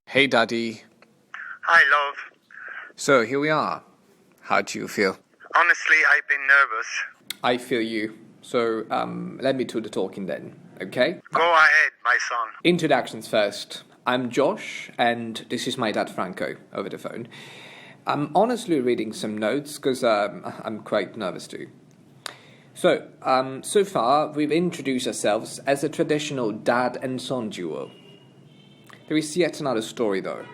Hey, Daddy. Hi, love. So, here we are. How do you feel? Honestly, I've been nervous. I feel you. So, let me do the talking then, okay? Go ahead, my son. Introductions first. I'm Josh, and this is my dad, Franco, over the phone. I'm honestly reading some notes because I'm quite nervous too. So, so far, we've introduced ourselves as a traditional dad and son duo. There is yet another story, though.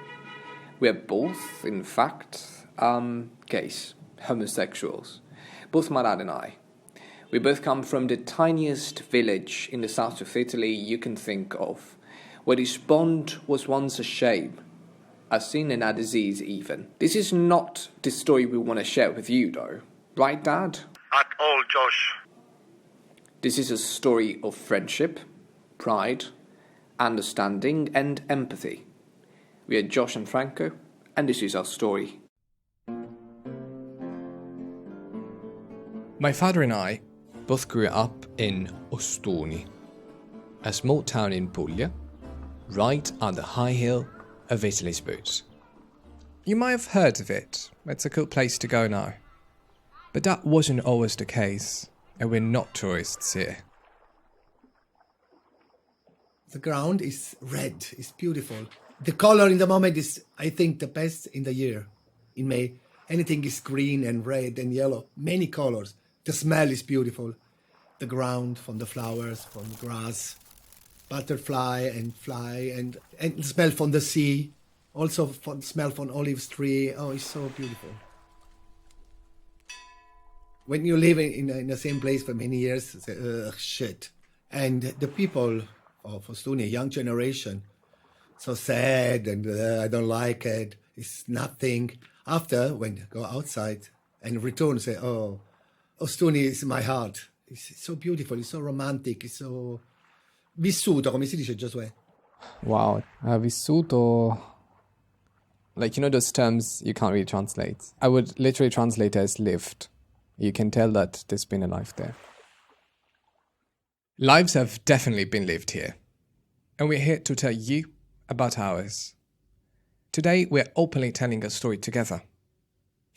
We are both, in fact, gays, homosexuals. Both my dad and I. We both come from the tiniest village in the south of Italy you can think of, where this bond was once a shame, a sin and a disease even. This is not the story we want to share with you, though. Right, Dad? At all, Josh. This is a story of friendship, pride, understanding and empathy. We are Josh and Franco, and this is our story. My father and I both grew up in Ostuni, a small town in Puglia, right on the high hill of Italy's boots. You might have heard of it. It's a cool place to go now. But that wasn't always the case, and we're not tourists here. The ground is red, it's beautiful. The color in the moment is, I think, the best in the year. In May, anything is green and red and yellow, many colors. The smell is beautiful. The ground, from the flowers, from the grass, butterfly and fly, and the smell from the sea. Also from smell from olive tree. Oh, it's so beautiful. When you live in the same place for many years, you say, ugh, shit. And the people of Ostuni, young generation, so sad and I don't like it. It's nothing. After, when you go outside and return, say, oh, Ostuni is my heart. It's so beautiful, it's so romantic, it's so vissuto, come si dice, Giosuè? Wow, vissuto... Like, you know those terms you can't really translate? I would literally translate as lived. You can tell that there's been a life there. Lives have definitely been lived here. And we're here to tell you about ours. Today, we're openly telling a story together.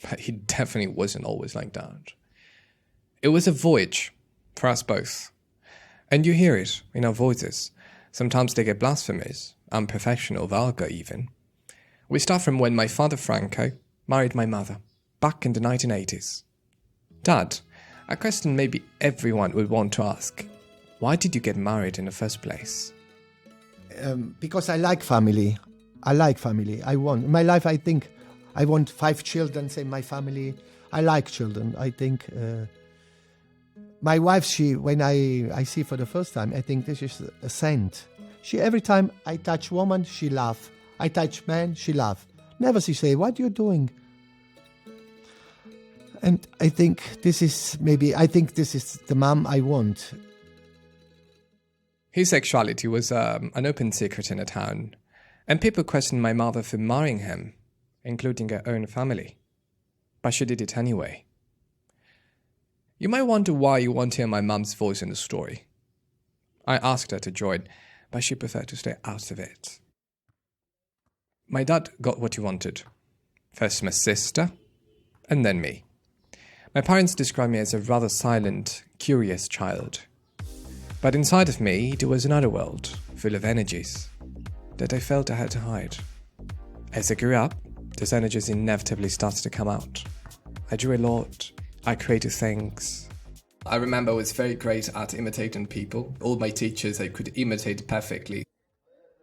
But it definitely wasn't always like that. It was a voyage for us both. And you hear it in our voices. Sometimes they get blasphemous, unprofessional, vulgar even. We start from when my father Franco married my mother, back in the 1980s. Dad, a question maybe everyone would want to ask. Why did you get married in the first place? Because I like family. I want, in my life, I think I want 5 children in my family. I like children. I think my wife, when I see for the first time, I think this is a saint. Every time I touch woman, she laugh. I touch man, she laugh. Never she say, what are you doing? And I think this is the mom I want. His sexuality was an open secret in the town, and people questioned my mother for marrying him, including her own family. But she did it anyway. You might wonder why you won't hear my mum's voice in the story. I asked her to join, but she preferred to stay out of it. My dad got what he wanted. First my sister, and then me. My parents described me as a rather silent, curious child. But inside of me, there was another world, full of energies, that I felt I had to hide. As I grew up, those energies inevitably started to come out. I drew a lot. I created things. I remember I was very great at imitating people. All my teachers, I could imitate perfectly.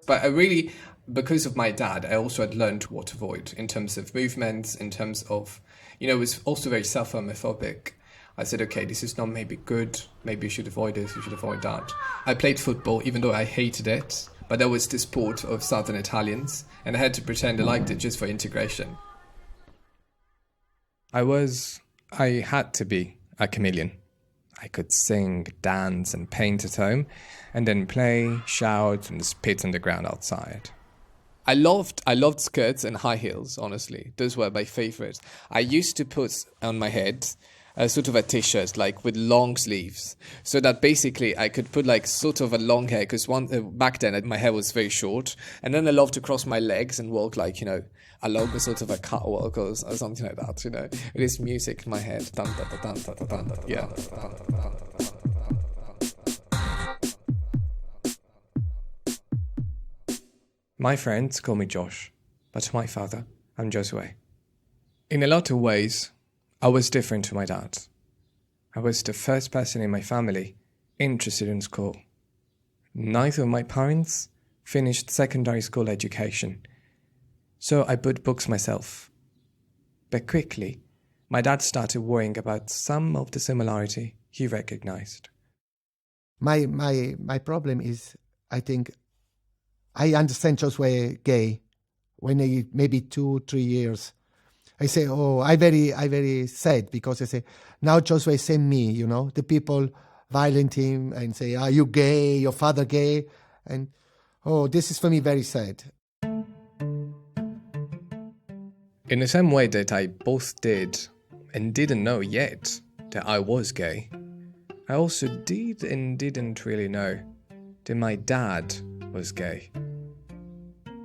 But I really, because of my dad, I also had learned what to avoid in terms of movements, in terms of, it was also very self-homophobic. I said, okay, this is not maybe good. Maybe you should avoid this, you should avoid that. I played football, even though I hated it. But that was the sport of Southern Italians, and I had to pretend I liked it just for integration. I had to be a chameleon. I could sing, dance, and paint at home, and then play, shout, and spit on the ground outside. I loved skirts and high heels, honestly. Those were my favorites. I used to put on my head a sort of a t-shirt, like with long sleeves, so that basically I could put like sort of a long hair, because back then my hair was very short, and then I loved to cross my legs and walk like, along a sort of a catwalk or something like that, With this music in my head. Dun, dun, dun, dun, dun, dun, dun, yeah. My friends call me Josh, but to my father, I'm Josue. In a lot of ways, I was different to my dad. I was the first person in my family interested in school. Neither of my parents finished secondary school education, so I bought books myself. But quickly, my dad started worrying about some of the similarity he recognized. My problem is, I think, I understand Josue gay when he maybe 2-3 years. I say, I very sad, because I say, now Josue send me, the people violent him and say, are you gay, your father gay? And, this is for me very sad. In the same way that I both did and didn't know yet that I was gay, I also did and didn't really know that my dad was gay.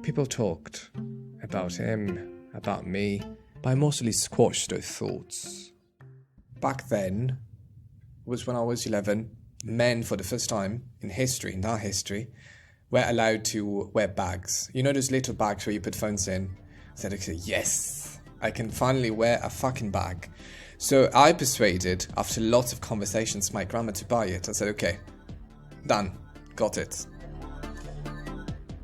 People talked about him, about me, but I mostly squashed those thoughts. Back then, was when I was 11, men for the first time in our history, were allowed to wear bags. You know those little bags where you put phones in? I said, yes, I can finally wear a fucking bag. So I persuaded, after lots of conversations, my grandma to buy it. I said, okay, done, got it.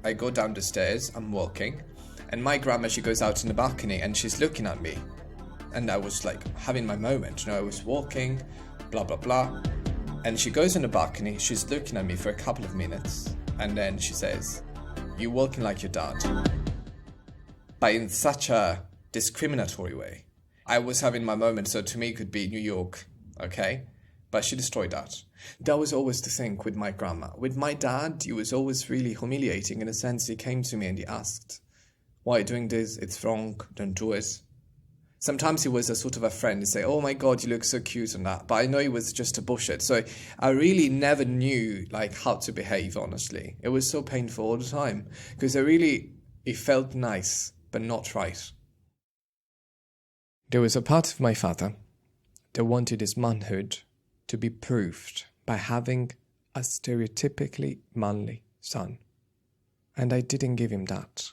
I go down the stairs, I'm walking, and my grandma, she goes out in the balcony and she's looking at me. And I was like having my moment, I was walking, blah, blah, blah. And she goes on the balcony, she's looking at me for a couple of minutes. And then she says, you're walking like your dad. But in such a discriminatory way. I was having my moment, so to me it could be New York, okay? But she destroyed that. That was always the thing with my grandma. With my dad, he was always really humiliating in a sense. He came to me and he asked, why are you doing this? It's wrong, don't do it. Sometimes he was a sort of a friend. He'd say, oh my God, you look so cute and that. But I know he was just a bullshit. So I really never knew how to behave, honestly. It was so painful all the time. Because it felt nice, but not right. There was a part of my father that wanted his manhood to be proved by having a stereotypically manly son. And I didn't give him that.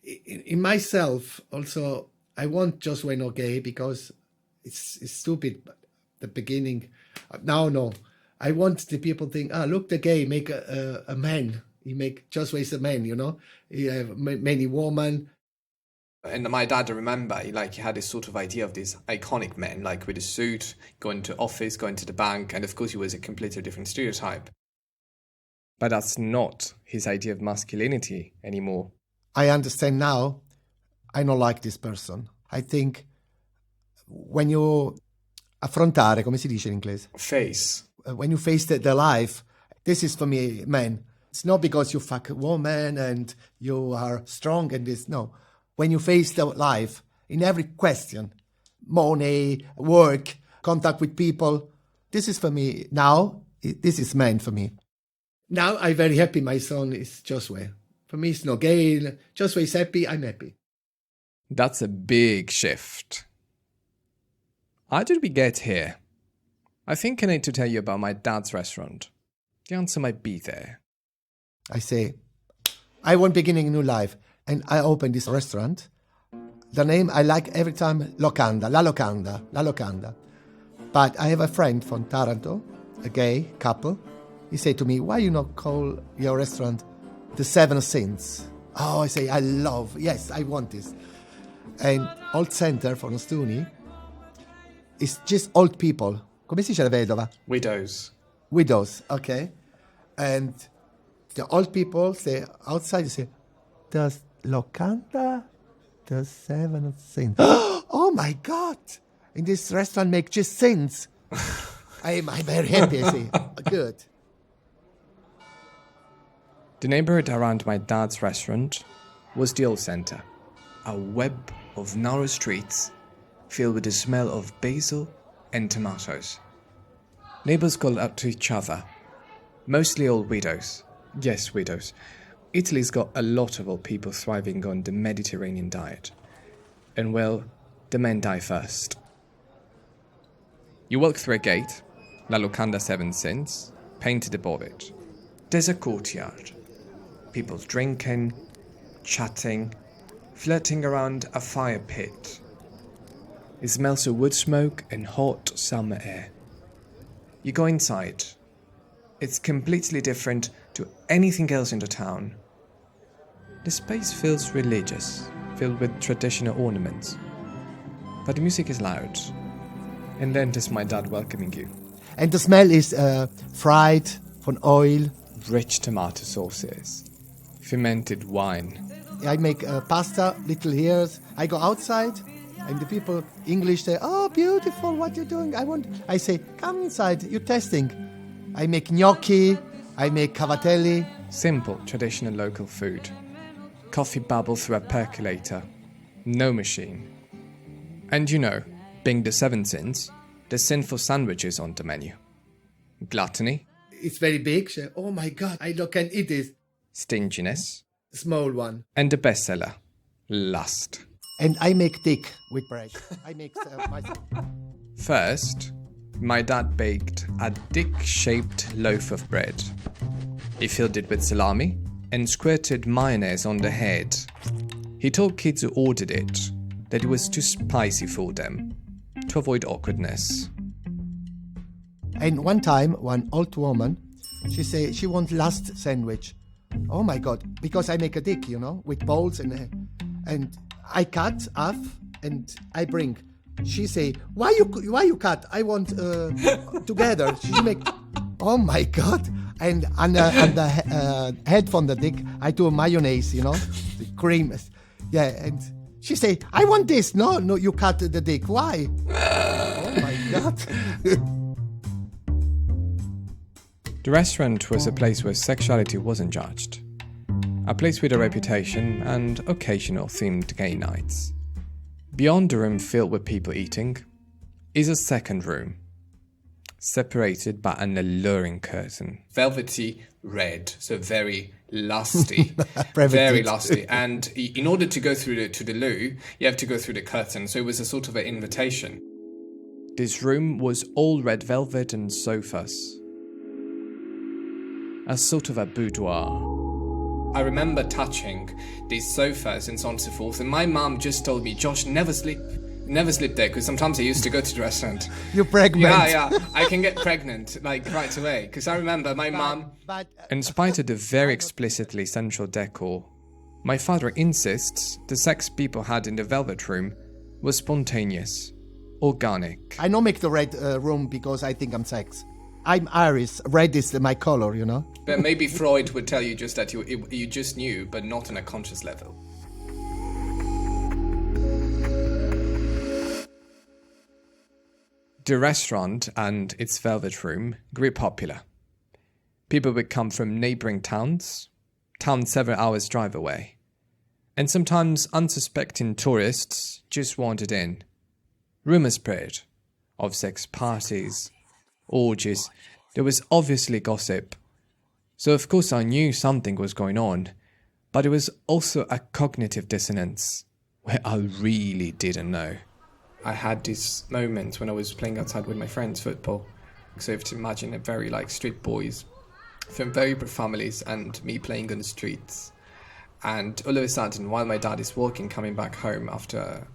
In myself, also, I want Josue not gay because it's stupid at the beginning. Now, no. I want the people think, look, the gay make a man. He make Josue is a man, He have many women. And my dad, I remember, he had this sort of idea of this iconic man, with a suit, going to office, going to the bank, and of course he was a completely different stereotype. But that's not his idea of masculinity anymore. I understand now, I don't like this person. I think when you affrontare, come si dice in inglese? Face. When you face the life, this is for me, man. It's not because you fuck a woman and you are strong and this, no. When you face the life, in every question, money, work, contact with people, this is for me now, this is man for me. Now I'm very happy my son is Josue. For me it's not gay, Josue is happy, I'm happy. That's a big shift. How did we get here? I think I need to tell you about my dad's restaurant. The answer might be there. I say, I want beginning a new life. And I opened this restaurant. The name I like every time, Locanda, La Locanda. But I have a friend from Taranto, a gay couple. He said to me, why you not call your restaurant The Seven Sins? I say, yes, I want this. And Old Center for Nostuni is just old people. Come si dice la vedova? Widows, okay. And the old people say, outside, they say, the Locanda, the Seven Sins. Oh my God! In this restaurant make just sins. I'm very happy, I see. Good. The neighborhood around my dad's restaurant was the Old Center, a web of narrow streets filled with the smell of basil and tomatoes. Neighbors called out to each other, mostly old widows. Yes, widows. Italy's got a lot of old people thriving on the Mediterranean diet. And well, the men die first. You walk through a gate, La Locanda 7 Sins, painted above it. There's a courtyard. People drinking, chatting, flirting around a fire pit. It smells of wood smoke and hot summer air. You go inside. It's completely different to anything else in the town. The space feels religious, filled with traditional ornaments. But the music is loud. And then there's my dad welcoming you. And the smell is fried from oil. Rich tomato sauces. Fermented wine. I make pasta, little here. I go outside, and the people, English, say, "Oh, beautiful, what you doing?" I say, "Come inside, you're testing." I make gnocchi, I make cavatelli. Simple, traditional local food. Coffee bubbles through a percolator. No machine. And you know, being the 7 sins, there's sinful sandwiches on the menu. Gluttony. It's very big. Oh my God, I can eat this. Stinginess. Small one. And the bestseller, lust. And I make thick with bread. I make myself. First, my dad baked a dick-shaped loaf of bread. He filled it with salami and squirted mayonnaise on the head. He told kids who ordered it that it was too spicy for them, to avoid awkwardness. And one time, one old woman, she say she wants last sandwich. Oh my God, because I make a dick, with balls and I cut half and I bring. She say, why you cut? I want together. She make, oh my God. And on the head from the dick, I do a mayonnaise, the cream. Yeah, and she say, I want this. No, you cut the dick. Why? Oh my God. The restaurant was a place where sexuality wasn't judged. A place with a reputation and occasional themed gay nights. Beyond the room filled with people eating is a second room, separated by an alluring curtain. Velvety red, so very lusty. Very lusty. And in order to go through to the loo, you have to go through the curtain, so it was a sort of an invitation. This room was all red velvet and sofas. A sort of a boudoir. I remember touching these sofas and so on and so forth, and my mum just told me, Josh, never sleep there, because sometimes I used to go to the restaurant. You're pregnant. Yeah, I can get pregnant, right away, because I remember my mum... In spite of the very explicitly sensual decor, my father insists the sex people had in the velvet room was spontaneous, organic. I don't make the red room because I think I'm sex. I'm Irish. Red is my color, But maybe Freud would tell you just that you just knew, but not on a conscious level. The restaurant and its velvet room grew popular. People would come from neighbouring towns several hours' drive away. And sometimes unsuspecting tourists just wandered in. Rumours spread of sex parties, orgies. There was obviously gossip. So of course I knew something was going on, but it was also a cognitive dissonance where I really didn't know. I had these moments when I was playing outside with my friends football. So you have to imagine a very street boys from very poor families and me playing on the streets. And all of a sudden, while my dad is walking, coming back home after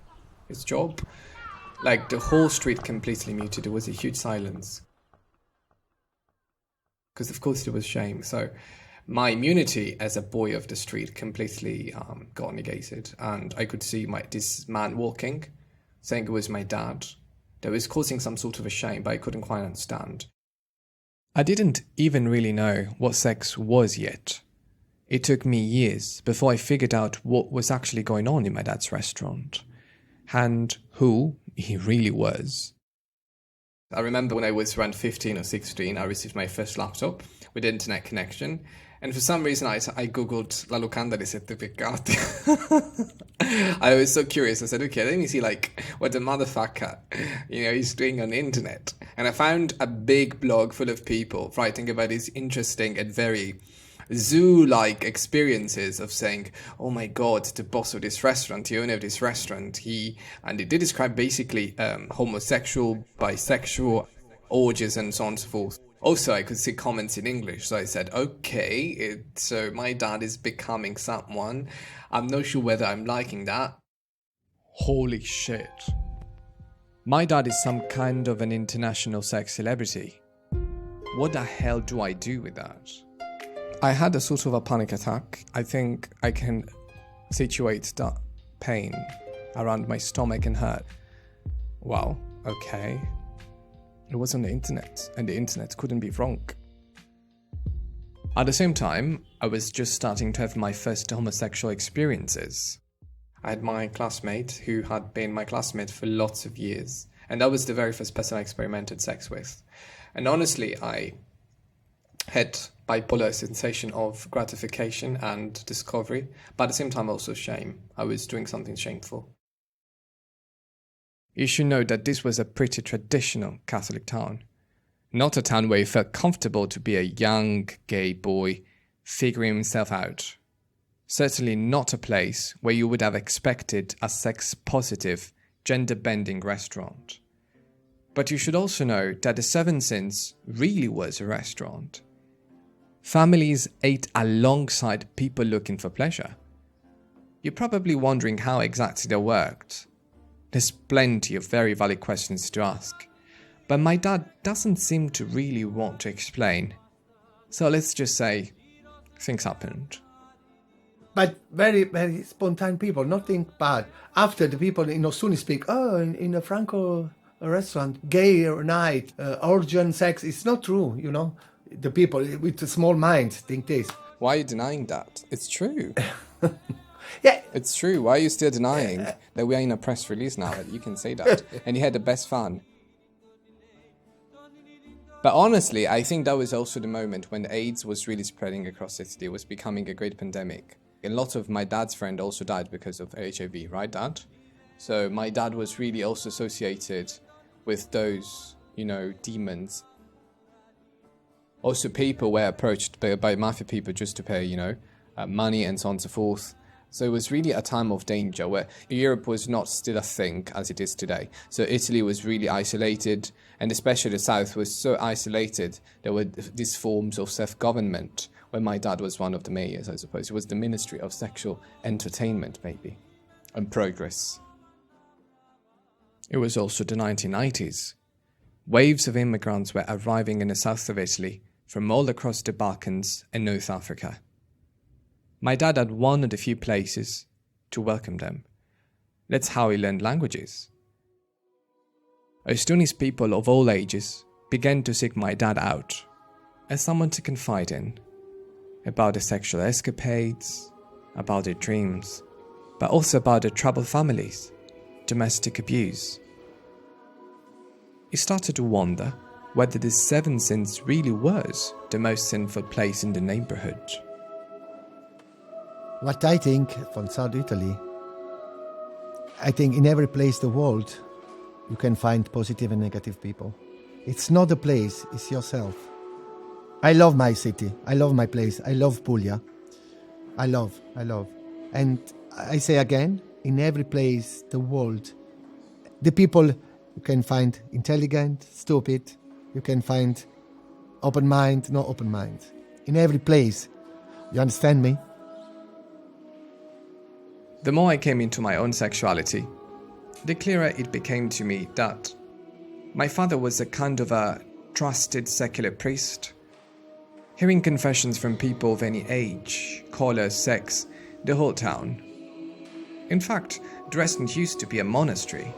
his job, the whole street completely muted. There was a huge silence. Because of course there was shame. So my immunity as a boy of the street completely got negated. And I could see this man walking, saying it was my dad. That was causing some sort of a shame, but I couldn't quite understand. I didn't even really know what sex was yet. It took me years before I figured out what was actually going on in my dad's restaurant. And who he really was. I remember when I was around 15 or 16, I received my first laptop with internet connection. And for some reason, I googled la locanda dei sette peccati. I was so curious. I said, okay, let me see what the motherfucker, is doing on the internet. And I found a big blog full of people writing about these interesting and very zoo-like experiences of saying, oh my God, the boss of this restaurant, the owner of this restaurant, and they did describe basically homosexual, bisexual, orgies and so on and so forth. Also, I could see comments in English, so I said, okay, so my dad is becoming someone. I'm not sure whether I'm liking that. Holy shit. My dad is some kind of an international sex celebrity. What the hell do I do with that? I had a sort of a panic attack. I think I can situate that pain around my stomach and heart. Wow, okay. It was on the internet, and the internet couldn't be wrong. At the same time, I was just starting to have my first homosexual experiences. I had my classmate who had been my classmate for lots of years, and that was the very first person I experimented sex with. And honestly, I had bipolar sensation of gratification and discovery, but at the same time also shame. I was doing something shameful. You should know that this was a pretty traditional Catholic town. Not a town where you felt comfortable to be a young gay boy figuring himself out. Certainly not a place where you would have expected a sex-positive, gender-bending restaurant. But you should also know that the Seven Sins really was a restaurant. Families ate alongside people looking for pleasure. You're probably wondering how exactly that worked. There's plenty of very valid questions to ask, but my dad doesn't seem to really want to explain. So let's just say, things happened. But very, very spontaneous people, nothing bad. After the people soon speak, in a Franco restaurant, gay night, orgy sex, it's not true, The people with a small mind think this. Why are you denying that? It's true. Yeah. It's true. Why are you still denying that we are in a press release now that you can say that? And you had the best fun. But honestly, I think that was also the moment when AIDS was really spreading across Italy. It was becoming a great pandemic. A lot of my dad's friends also died because of HIV, right, Dad? So my dad was really also associated with those, demons. Also, people were approached by mafia people just to pay, money and so on and so forth. So it was really a time of danger where Europe was not still a thing as it is today. So Italy was really isolated, and especially the south was so isolated. There were these forms of self-government where my dad was one of the mayors, I suppose. It was the Ministry of Sexual Entertainment, maybe, and Progress. It was also the 1990s. Waves of immigrants were arriving in the south of Italy from all across the Balkans and North Africa. My dad had one of the few places to welcome them. That's how he learned languages. Estonian people of all ages began to seek my dad out as someone to confide in, about their sexual escapades, about their dreams, but also about their troubled families, domestic abuse. He started to wonder whether the Seven Sins really was the most sinful place in the neighborhood. What I think from South Italy, I think in every place in the world, you can find positive and negative people. It's not a place, it's yourself. I love my city. I love my place. I love Puglia. I love. And I say again, in every place, the world, the people you can find intelligent, stupid. You can find open mind, not open mind. In every place. You understand me? The more I came into my own sexuality, the clearer it became to me that my father was a kind of a trusted secular priest. Hearing confessions from people of any age, colour, sex, the whole town. In fact, Dresden used to be a monastery.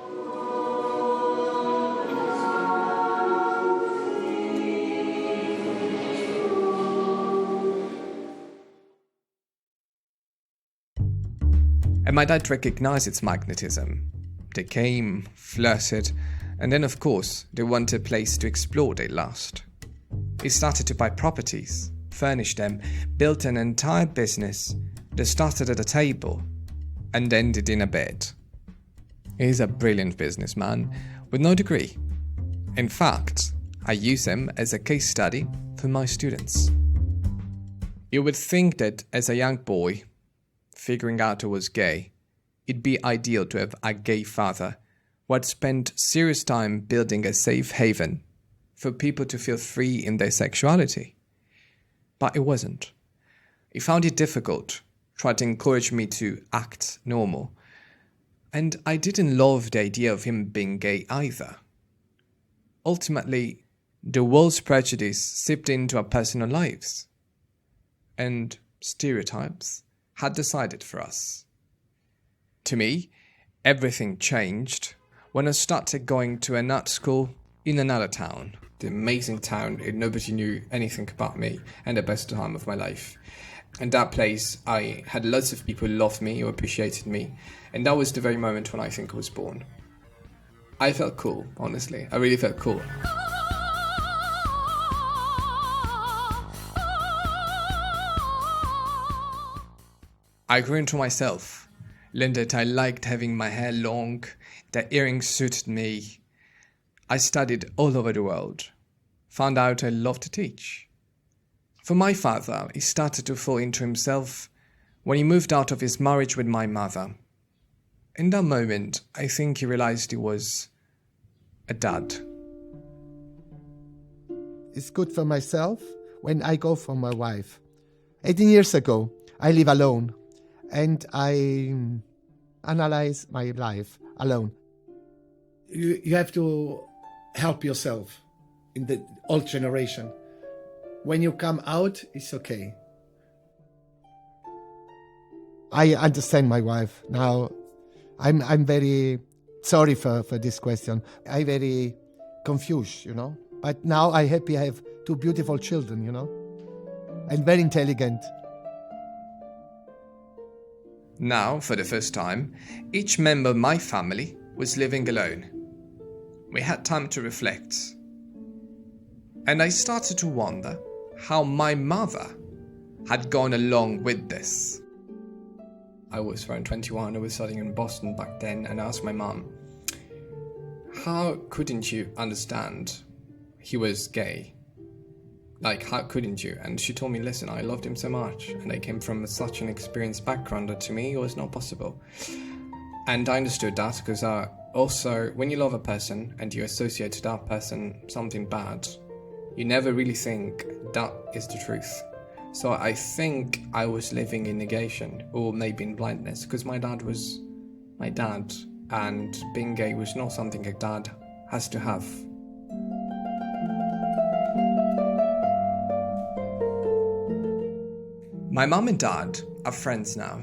And my dad recognized its magnetism. They came, flirted, And then, of course, they wanted a place to explore their lust. He started to buy properties, furnished them, built an entire business that started at a table and ended in a bed. He's a brilliant businessman with no degree. In fact, I use him as a case study for my students. You would think that as a young boy, figuring out I was gay, it'd be ideal to have a gay father who had spent serious time building a safe haven for people to feel free in their sexuality. But it wasn't. He found it difficult, tried to encourage me to act normal. And I didn't love the idea of him being gay either. Ultimately, the world's prejudice seeped into our personal lives. And stereotypes had decided for us. To me, everything changed when I started going to an art school in another town. The amazing town, and nobody knew anything about me, and the best time of my life. In that place, I had lots of people who loved me, who appreciated me, and that was the very moment when I think I was born. I felt cool, honestly. I really felt cool. I grew into myself, learned that I liked having my hair long, that earrings suited me. I studied all over the world, found out I loved to teach. For my father, he started to fall into himself when he moved out of his marriage with my mother. In that moment, I think he realized he was a dad. It's good for myself when I go for my wife. 18 years ago, I live alone and I analyze my life alone. You have to help yourself in the old generation. When you come out, it's okay. I understand my wife now. I'm very sorry for this question. I'm very confused, But now I'm happy I have two beautiful children, and very intelligent. Now, for the first time, each member of my family was living alone. We had time to reflect. And I started to wonder how my mother had gone along with this. I was around 21, I was studying in Boston back then, and I asked my mum, how couldn't you understand he was gay? Like, how couldn't you? And she told me, listen, I loved him so much, and I came from such an experienced background that to me it was not possible. And I understood that because also, when you love a person and you associate to that person something bad, you never really think that is the truth. So I think I was living in negation, or maybe in blindness, because my dad was my dad, and being gay was not something a dad has to have. My mom and dad are friends now.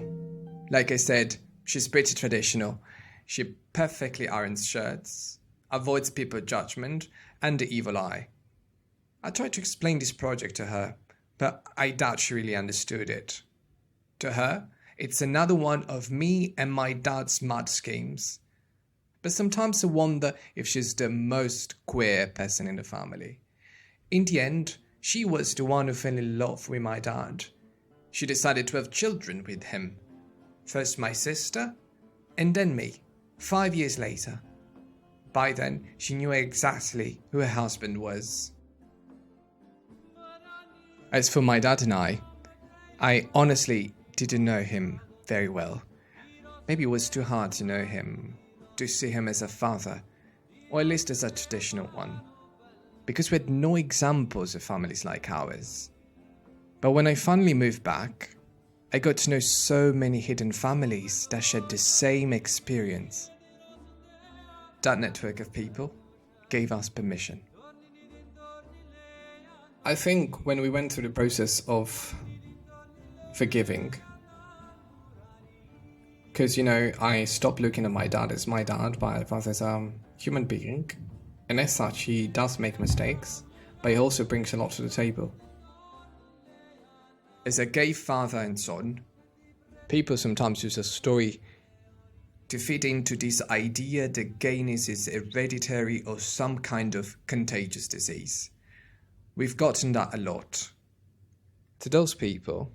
Like I said, she's pretty traditional. She perfectly irons shirts, avoids people's judgment and the evil eye. I tried to explain this project to her, but I doubt she really understood it. To her, it's another one of me and my dad's mad schemes. But sometimes I wonder if she's the most queer person in the family. In the end, she was the one who fell in love with my dad. She decided to have children with him. First my sister, and then me, 5 years later. By then, she knew exactly who her husband was. As for my dad and I honestly didn't know him very well. Maybe it was too hard to know him, to see him as a father, or at least as a traditional one, because we had no examples of families like ours. But when I finally moved back, I got to know so many hidden families that shared the same experience. That network of people gave us permission. I think when we went through the process of forgiving, because, I stopped looking at my dad as my dad, but as a human being, and as such, he does make mistakes, but he also brings a lot to the table. As a gay father and son, people sometimes use a story to fit into this idea that gayness is hereditary or some kind of contagious disease. We've gotten that a lot. To those people,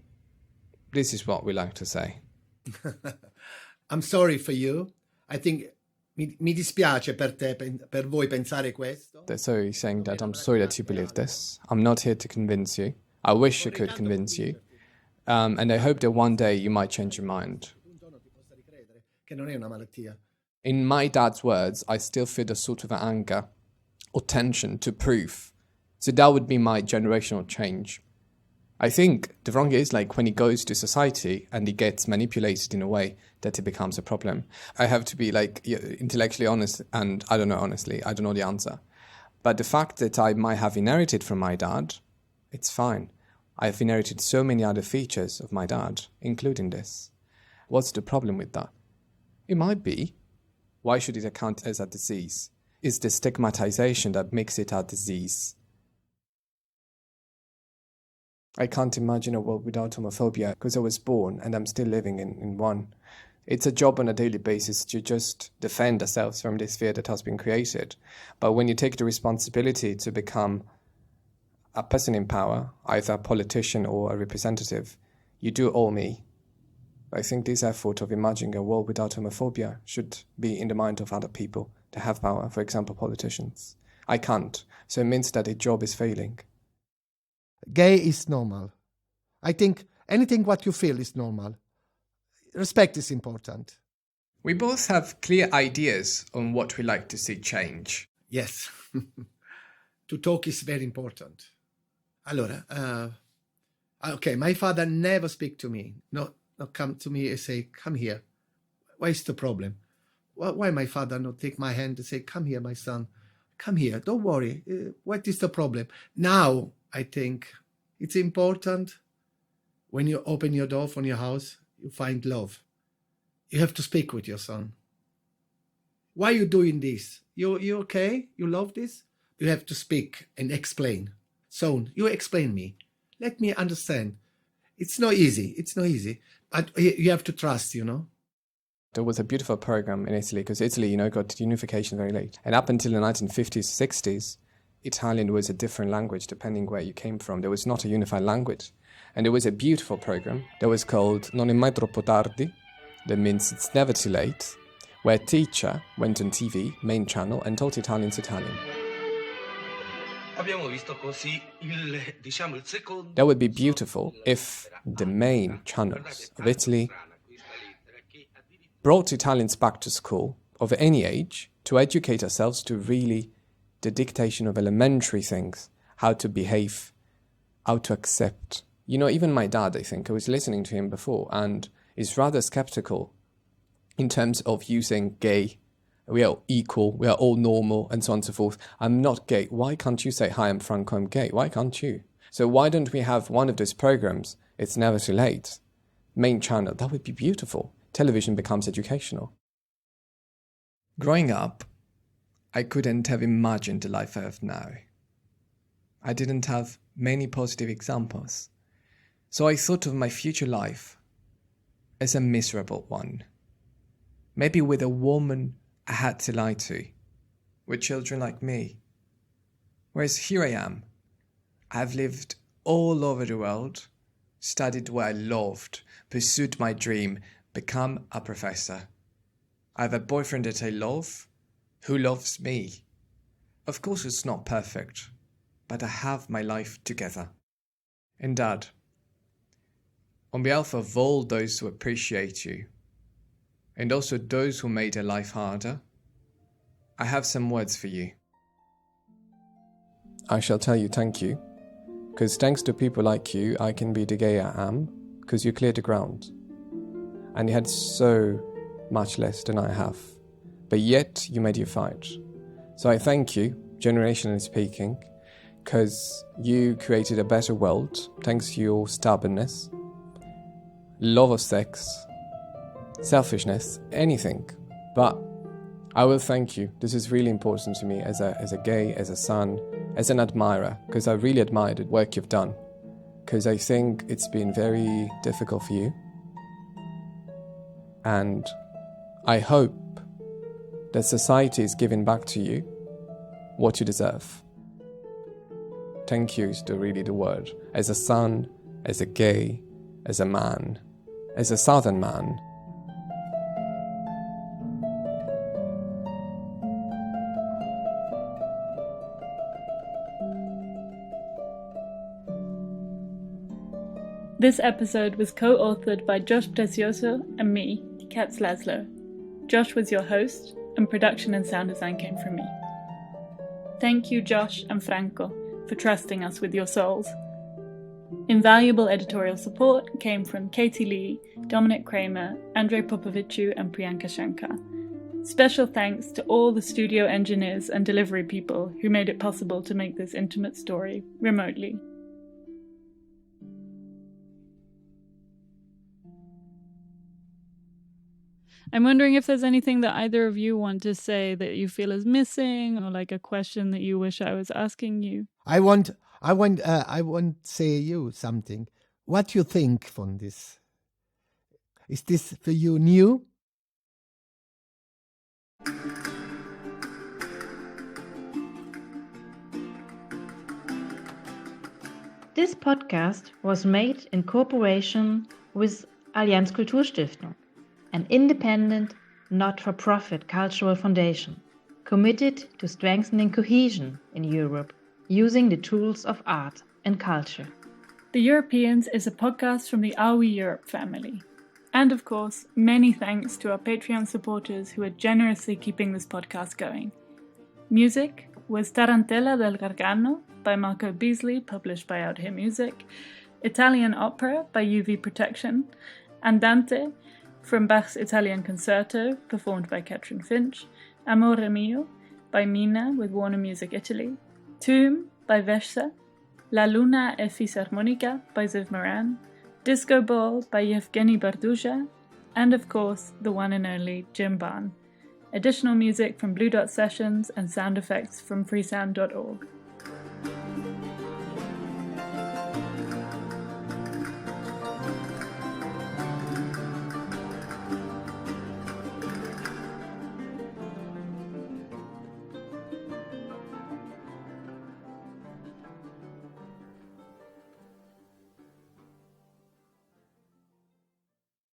this is what we like to say. I'm sorry for you. I think mi dispiace per te, per voi pensare questo. So he's saying that I'm sorry that you believe this. I'm not here to convince you. I wish I could convince you. And I hope that one day you might change your mind. Che non è una malattia. In my dad's words, I still feel a sort of anger or tension to prove. So that would be my generational change. I think the wrong is like when he goes to society and he gets manipulated in a way that it becomes a problem. I have to be like intellectually honest, and I don't know, honestly, I don't know the answer. But the fact that I might have inherited from my dad, it's fine. I've inherited so many other features of my dad, including this. What's the problem with that? It might be. Why should it account as a disease? It's the stigmatization that makes it a disease. I can't imagine a world without homophobia because I was born and I'm still living in one. It's a job on a daily basis to just defend ourselves from this fear that has been created. But when you take the responsibility to become a person in power, either a politician or a representative, you do owe me. I think this effort of imagining a world without homophobia should be in the mind of other people to have power, for example, politicians. I can't, so it means that a job is failing. Gay is normal. I think anything what you feel is normal. Respect is important. We both have clear ideas on what we like to see change. Yes. To talk is very important. Allora, okay, my father never speak to me. Not come to me and say, come here. What is the problem? Why my father not take my hand and say, come here, my son. Come here, don't worry. What is the problem? Now, I think it's important when you open your door from your house, you find love. You have to speak with your son. Why are you doing this? You okay? You love this? You have to speak and explain. Son, you explain me. Let me understand. It's not easy. It's not easy. But you have to trust, you know. There was a beautiful program in Italy, because Italy, got unification very late. And up until the 1950s, 60s, Italian was a different language depending where you came from. There was not a unified language. And there was a beautiful program that was called Non è mai troppo tardi. That means it's never too late, where a teacher went on TV, main channel, and taught Italians Italian. That would be beautiful if the main channels of Italy brought Italians back to school of any age to educate ourselves to really the dictation of elementary things, how to behave, how to accept. Even my dad, I think, I was listening to him before, and is rather skeptical in terms of using gay. We are equal, we are all normal, and so on and so forth. I'm not gay. Why can't you say, hi, I'm Franco, I'm gay? Why can't you? So why don't we have one of those programs, It's Never Too Late, main channel? That would be beautiful. Television becomes educational. Growing up, I couldn't have imagined the life I have now. I didn't have many positive examples. So I thought of my future life as a miserable one. Maybe with a woman I had to lie to, with children like me. Whereas here I am. I've lived all over the world, studied what I loved, pursued my dream, become a professor. I have a boyfriend that I love, who loves me. Of course it's not perfect, but I have my life together. And Dad, on behalf of all those who appreciate you, and also those who made their life harder, I have some words for you. I shall tell you thank you, because thanks to people like you, I can be the gay I am, because you cleared the ground. And you had so much less than I have, but yet you made your fight. So I thank you, generationally speaking, because you created a better world, thanks to your stubbornness, love of sex, selfishness, anything. But I will thank you. This is really important to me as a gay, as a son, as an admirer, because I really admire the work you've done, because I think it's been very difficult for you. And I hope that society is giving back to you what you deserve. Thank you is really the word. As a son, as a gay, as a man, as a southern man. This episode was co-authored by Josh Precioso and me, Katz Laslzo. Josh was your host, and production and sound design came from me. Thank you, Josh and Franco, for trusting us with your souls. Invaluable editorial support came from Katie Lee, Dominic Kramer, Andrei Popoviciu, and Priyanka Shankar. Special thanks to all the studio engineers and delivery people who made it possible to make this intimate story remotely. I'm wondering if there's anything that either of you want to say that you feel is missing, or like a question that you wish I was asking you. I want say you something. What you think from this? Is this for you new? This podcast was made in cooperation with Allianz Kulturstiftung, an independent, not-for-profit cultural foundation committed to strengthening cohesion in Europe using the tools of art and culture. The Europeans is a podcast from the Are We Europe family. And of course, many thanks to our Patreon supporters who are generously keeping this podcast going. Music was Tarantella del Gargano by Marco Beasley, published by Out Here Music, Italian Opera by UV Protection, Andante from Bach's Italian Concerto, performed by Catherine Finch, Amore Mio by Mina with Warner Music Italy, Tomb by Vesha, La Luna e Fisarmonica by Ziv Moran, Disco Ball by Yevgeny Barduja, and of course, the one and only Jim Barn. Additional music from Blue Dot Sessions and sound effects from freesound.org.